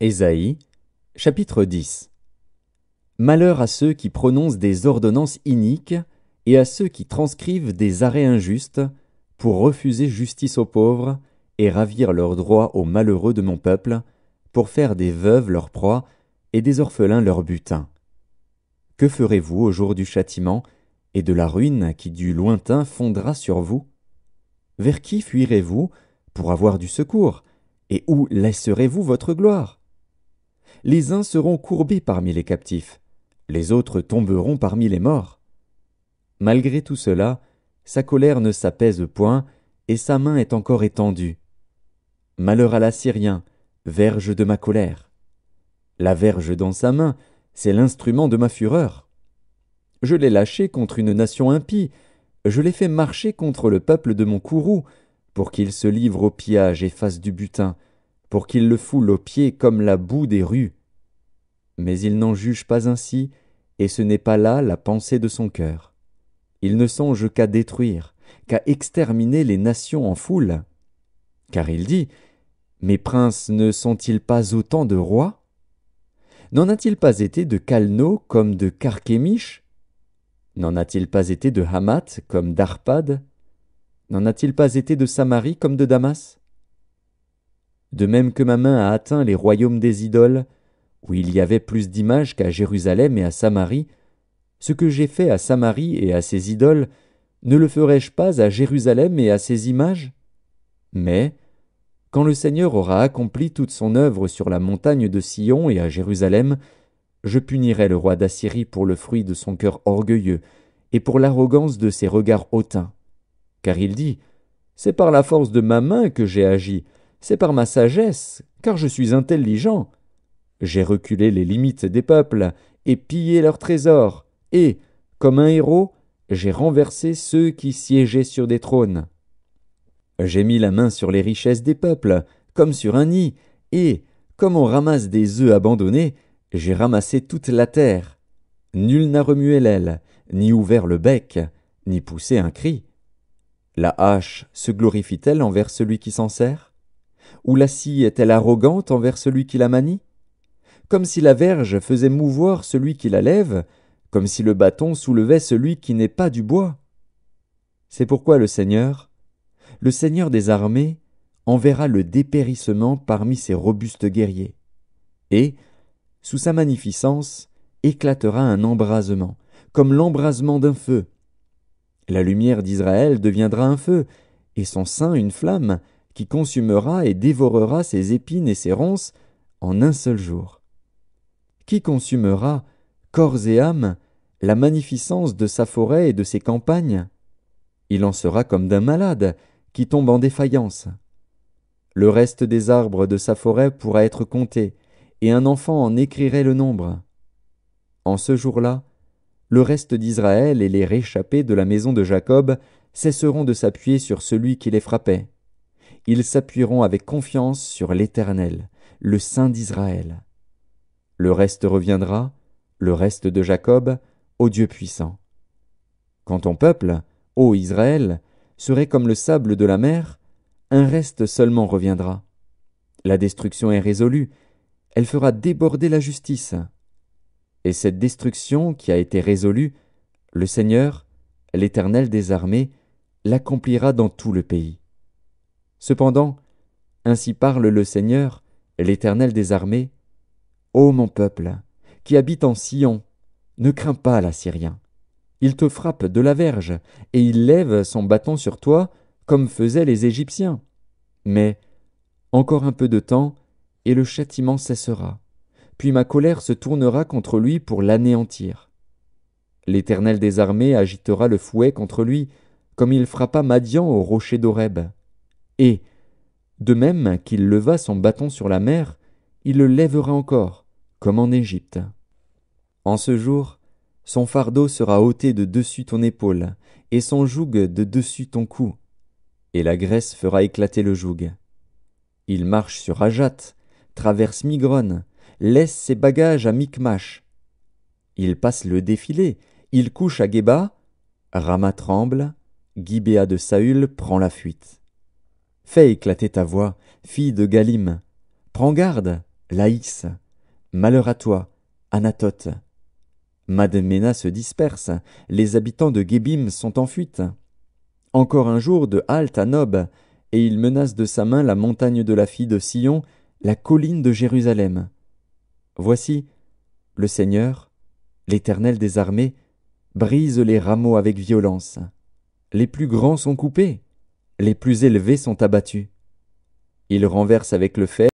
Ésaïe, chapitre 10. Malheur à ceux qui prononcent des ordonnances iniques et à ceux qui transcrivent des arrêts injustes pour refuser justice aux pauvres et ravir leurs droits aux malheureux de mon peuple, pour faire des veuves leur proie et des orphelins leur butin. Que ferez-vous au jour du châtiment et de la ruine qui du lointain fondra sur vous? Vers qui fuirez-vous pour avoir du secours, et où laisserez-vous votre gloire? Les uns seront courbés parmi les captifs, les autres tomberont parmi les morts. Malgré tout cela, sa colère ne s'apaise point, et sa main est encore étendue. Malheur à l'Assyrien, verge de ma colère. La verge dans sa main, c'est l'instrument de ma fureur. Je l'ai lâché contre une nation impie, je l'ai fait marcher contre le peuple de mon courroux, pour qu'il se livre au pillage et fasse du butin, pour qu'il le foule aux pieds comme la boue des rues. Mais il n'en juge pas ainsi, et ce n'est pas là la pensée de son cœur. Il ne songe qu'à détruire, qu'à exterminer les nations en foule. Car il dit, « Mes princes ne sont-ils pas autant de rois? N'en a-t-il pas été de Calno comme de Carchemish? N'en a-t-il pas été de Hamath comme d'Arpad? N'en a-t-il pas été de Samarie comme de Damas? De même que ma main a atteint les royaumes des idoles, où il y avait plus d'images qu'à Jérusalem et à Samarie, ce que j'ai fait à Samarie et à ses idoles, ne le ferai-je pas à Jérusalem et à ses images? Mais, quand le Seigneur aura accompli toute son œuvre sur la montagne de Sion et à Jérusalem, je punirai le roi d'Assyrie pour le fruit de son cœur orgueilleux et pour l'arrogance de ses regards hautains. Car il dit, « C'est par la force de ma main que j'ai agi, c'est par ma sagesse, car je suis intelligent. J'ai reculé les limites des peuples et pillé leurs trésors, et, comme un héros, j'ai renversé ceux qui siégeaient sur des trônes. J'ai mis la main sur les richesses des peuples, comme sur un nid, et, comme on ramasse des œufs abandonnés, j'ai ramassé toute la terre. Nul n'a remué l'aile, ni ouvert le bec, ni poussé un cri. La hache se glorifie-t-elle envers celui qui s'en sert? Ou la scie est-elle arrogante envers celui qui la manie? Comme si la verge faisait mouvoir celui qui la lève, comme si le bâton soulevait celui qui n'est pas du bois. C'est pourquoi le Seigneur des armées, enverra le dépérissement parmi ses robustes guerriers. Et, sous sa magnificence, éclatera un embrasement, comme l'embrasement d'un feu. La lumière d'Israël deviendra un feu, et son sein une flamme, qui consumera et dévorera ses épines et ses ronces en un seul jour. Qui consumera, corps et âme, la magnificence de sa forêt et de ses campagnes? Il en sera comme d'un malade, qui tombe en défaillance. Le reste des arbres de sa forêt pourra être compté, et un enfant en écrirait le nombre. En ce jour-là, le reste d'Israël et les réchappés de la maison de Jacob cesseront de s'appuyer sur celui qui les frappait. Ils s'appuieront avec confiance sur l'Éternel, le Saint d'Israël. Le reste reviendra, le reste de Jacob, au Dieu puissant. Quand ton peuple, ô Israël, serait comme le sable de la mer, un reste seulement reviendra. La destruction est résolue, elle fera déborder la justice. Et cette destruction qui a été résolue, le Seigneur, l'Éternel des armées, l'accomplira dans tout le pays. Cependant, ainsi parle le Seigneur, l'Éternel des armées, ô mon peuple, qui habite en Sion, ne crains pas l'Assyrien. Il te frappe de la verge, et il lève son bâton sur toi, comme faisaient les Égyptiens. Mais, encore un peu de temps, et le châtiment cessera, puis ma colère se tournera contre lui pour l'anéantir. L'Éternel des armées agitera le fouet contre lui, comme il frappa Madian au rocher d'Horeb. Et, de même qu'il leva son bâton sur la mer, il le lèvera encore, comme en Égypte. En ce jour, son fardeau sera ôté de dessus ton épaule, et son joug de dessus ton cou, et la graisse fera éclater le joug. Il marche sur Ajat, traverse Migron, laisse ses bagages à Micmash. Il passe le défilé, il couche à Géba, Rama tremble, Gibéa de Saül prend la fuite. Fais éclater ta voix, fille de Galim, prends garde, Laïs, malheur à toi, Anatote. Madména se disperse, les habitants de Gébim sont en fuite. Encore un jour de halte à Nob, et il menace de sa main la montagne de la fille de Sion, la colline de Jérusalem. Voici, le Seigneur, l'Éternel des armées, brise les rameaux avec violence. Les plus grands sont coupés, les plus élevés sont abattus. Il renverse avec le fer